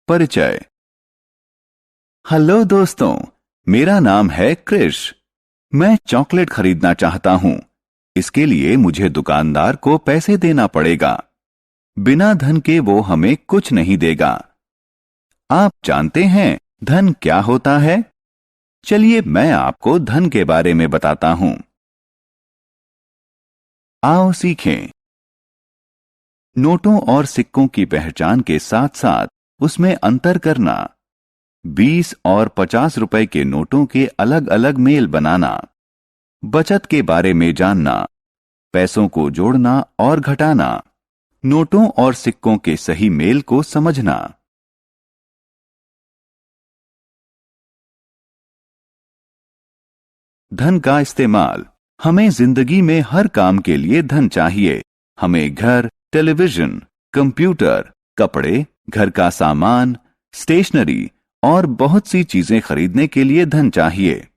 परिचय। हेलो दोस्तों, मेरा नाम है क्रिश। मैं चॉकलेट खरीदना चाहता हूं। इसके लिए मुझे दुकानदार को पैसे देना पड़ेगा। बिना धन के वो हमें कुछ नहीं देगा। आप जानते हैं धन क्या होता है? चलिए मैं आपको धन के बारे में बताता हूं। आओ सीखें। नोटों और सिक्कों की पहचान के साथ साथ उसमें अंतर करना। 20 और 50 रुपए के नोटों के अलग अलग मेल बनाना। बचत के बारे में जानना। पैसों को जोड़ना और घटाना। नोटों और सिक्कों के सही मेल को समझना। धन का इस्तेमाल। हमें जिंदगी में हर काम के लिए धन चाहिए। हमें घर, टेलीविजन, कंप्यूटर, कपड़े, घर का सामान, स्टेशनरी और बहुत सी चीजें खरीदने के लिए धन चाहिए।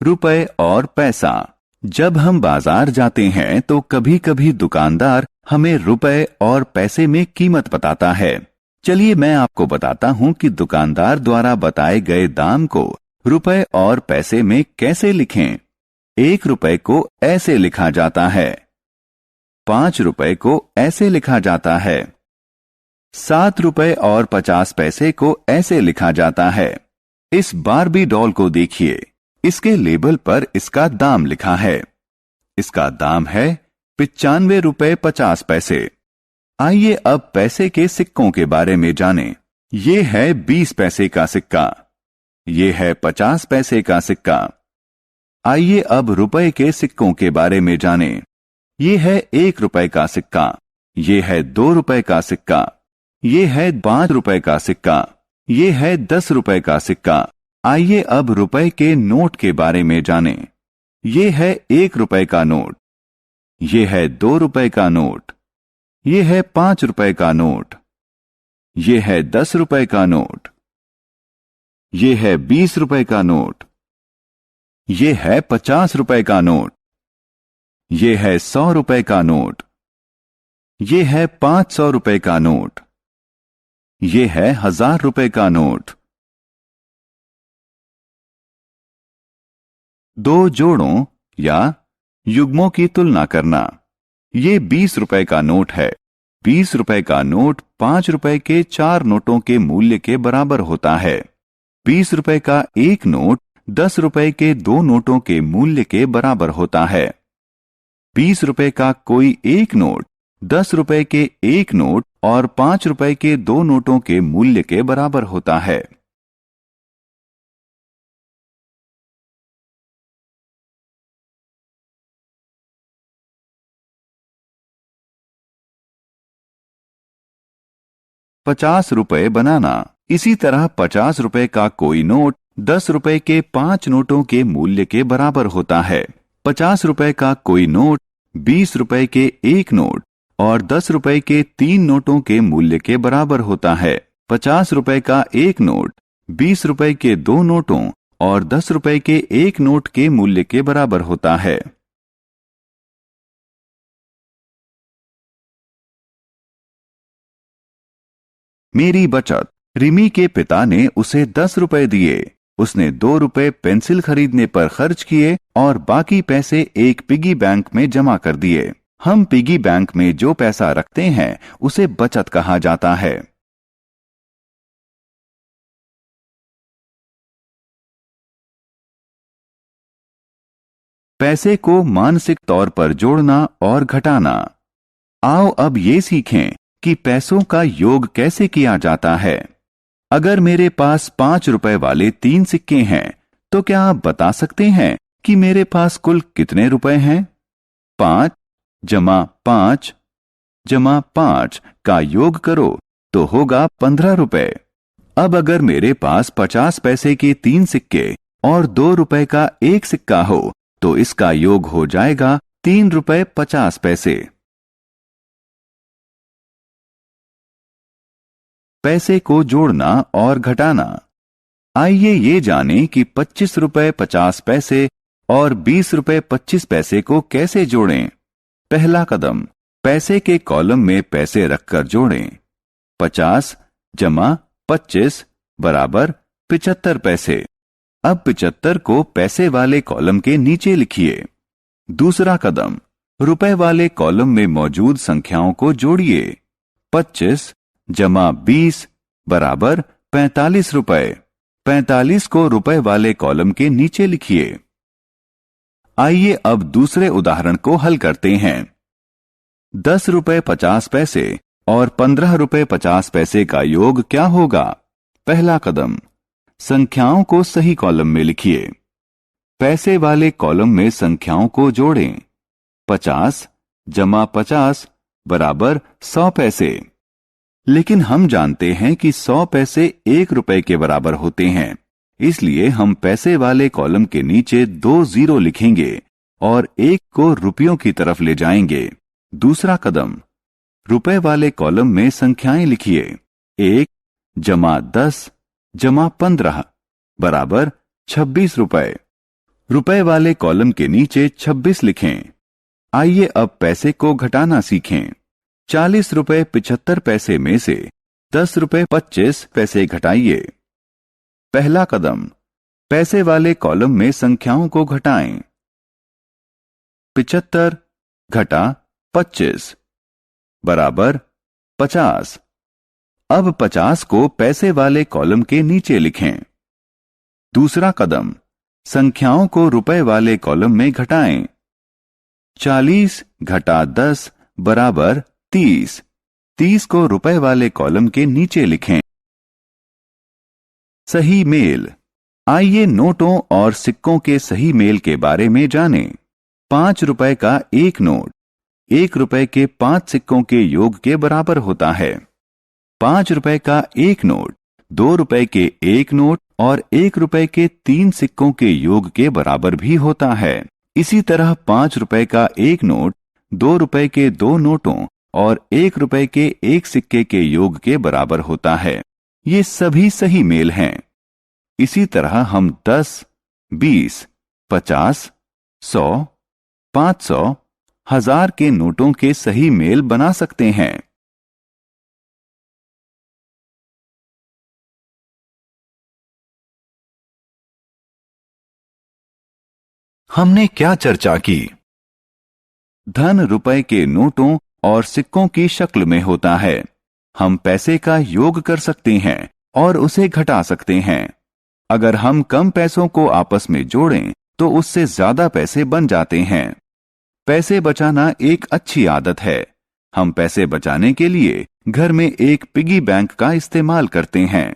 रुपए और पैसा। जब हम बाजार जाते हैं तो कभी कभी दुकानदार हमें रुपए और पैसे में कीमत बताता है। चलिए मैं आपको बताता हूं कि दुकानदार द्वारा बताए गए दाम को रुपए और पैसे में कैसे लिखें। 1 रुपए को ऐसे लिखा जाता है। 5 रुपए को ऐसे लिखा जाता है। 7 रुपए और 50 पैसे को ऐसे लिखा जाता है। इस बारबी डॉल को देखिए। इसके लेबल पर इसका दाम लिखा है। इसका दाम है 95 रुपए 50 पैसे। आइए अब पैसे के सिक्कों के बारे में जानें। ये है 20 पैसे का सिक्का। ये है 50 पैसे का सिक्का। आइए अब रुपए के सिक्कों के बारे में जानें। ये है 1 रुपए का सिक्का। ये है 2 रुपए का सिक्का। ये है 5 रुपए का सिक्का। ये है 10 रुपए का सिक्का। आइए अब रुपए के नोट के बारे में जानें। ये है 1 रुपए का नोट। ये है 2 रुपए का नोट। ये है 5 रुपए का नोट। ये है 10 रुपए का नोट। ये है 20 रुपए का नोट। ये है 50 रुपए का नोट। ये है 100 रुपए का नोट। ये है 500 रुपए का नोट। ये है 1000 रुपए का नोट। दो जोड़ों या युग्मों की तुलना करना। ये 20 रुपए का नोट है। 20 रुपए का नोट 5 रुपए के 4 नोटों के मूल्य के बराबर होता है। 20 रुपए का एक नोट 10 रुपए के 2 नोटों के मूल्य के बराबर होता है। 20 रुपए का कोई एक नोट 10 रुपए के एक नोट और 5 रुपए के 2 नोटों के मूल्य के बराबर होता है। ₹50 बनाना। इसी तरह 50 रुपए का कोई नोट 10 रुपए के 5 नोटों के मूल्य के बराबर होता है। 50 रुपए का कोई नोट 20 रुपए के एक नोट और 10 रुपए के 3 नोटों के मूल्य के बराबर होता है। 50 रुपए का एक नोट 20 रुपए के 2 नोटों और 10 रुपए के एक नोट के मूल्य के बराबर होता है। मेरी बचत। रिमी के पिता ने उसे 10 रुपए दिए। उसने 2 रुपए पेंसिल खरीदने पर खर्च किए और बाकी पैसे एक पिगी बैंक में जमा कर दिए। हम पिगी बैंक में जो पैसा रखते हैं उसे बचत कहा जाता है। पैसे को मानसिक तौर पर जोड़ना और घटाना। आओ अब ये सीखें कि पैसों का योग कैसे किया जाता है। अगर मेरे पास 5 रुपए वाले 3 सिक्के हैं तो क्या आप बता सकते हैं कि मेरे पास कुल कितने रुपए हैं? 5 जमा 5 जमा 5 का योग करो तो होगा 15 रुपए। अब अगर मेरे पास 50 पैसे के 3 सिक्के और 2 रुपए का एक सिक्का हो तो इसका योग हो जाएगा 3 रुपए 50 पैसे। पैसे को जोड़ना और घटाना। आइए ये जानें कि 25 रुपए 50 पैसे और 20 रुपए 25 पैसे को कैसे जोड़ें। पहला कदम, पैसे के कॉलम में पैसे रखकर जोड़ें। 50 जमा 25 बराबर 75 पैसे। अब 75 को पैसे वाले कॉलम के नीचे लिखिए। दूसरा कदम, रुपए वाले कॉलम में मौजूद संख्याओं को जोड़िए। 25 जमा 20 बराबर 45 रुपए। 45 को रुपए वाले कॉलम के नीचे लिखिए। आइए अब दूसरे उदाहरण को हल करते हैं। 10 रुपए 50 पैसे और 15 रुपए 50 पैसे का योग क्या होगा? पहला कदम, संख्याओं को सही कॉलम में लिखिए। पैसे वाले कॉलम में संख्याओं को जोड़ें। 50 जमा 50 बराबर 100 पैसे। लेकिन हम जानते हैं कि 100 पैसे 1 रुपए के बराबर होते हैं, इसलिए हम पैसे वाले कॉलम के नीचे 2 जीरो लिखेंगे और 1 को रुपयों की तरफ ले जाएंगे। दूसरा कदम, रुपए वाले कॉलम में संख्याएं लिखिए। 1 जमा 10 जमा 15 बराबर 26 रुपए। रुपए वाले कॉलम के नीचे 26 लिखें। आइए अब पैसे को घटाना सीखें। 40 रुपए 75 पैसे में से 10 रुपए 25 पैसे घटाइए। पहला कदम, पैसे वाले कॉलम में संख्याओं को घटाएं। 75 घटा 25 बराबर 50। अब 50 को पैसे वाले कॉलम के नीचे लिखें। दूसरा कदम, संख्याओं को रुपए वाले कॉलम में घटाएं। 40 घटा 10 बराबर 30। 30 को रुपए वाले कॉलम के नीचे लिखें। सही मेल। आइए नोटों और सिक्कों के सही मेल के बारे में जानें। 5 रुपए का एक नोट 1 रुपए के 5 सिक्कों के योग के बराबर होता है। 5 रुपए का एक नोट 2 रुपए के एक नोट और 1 रुपए के 3 सिक्कों के योग के बराबर भी होता है। इसी तरह 5 रुपए का एक नोट 2 रुपए के 2 नोटों और 1 रुपए के एक सिक्के के योग के बराबर होता है। ये सभी सही मेल हैं। इसी तरह हम 10, 20, 50, 100, 500, 1000 के नोटों के सही मेल बना सकते हैं। हमने क्या चर्चा की? धन रुपए के नोटों और सिक्कों की शक्ल में होता है। हम पैसे का योग कर सकते हैं और उसे घटा सकते हैं। अगर हम कम पैसों को आपस में जोड़ें तो उससे ज्यादा पैसे बन जाते हैं। पैसे बचाना एक अच्छी आदत है। हम पैसे बचाने के लिए घर में एक पिगी बैंक का इस्तेमाल करते हैं।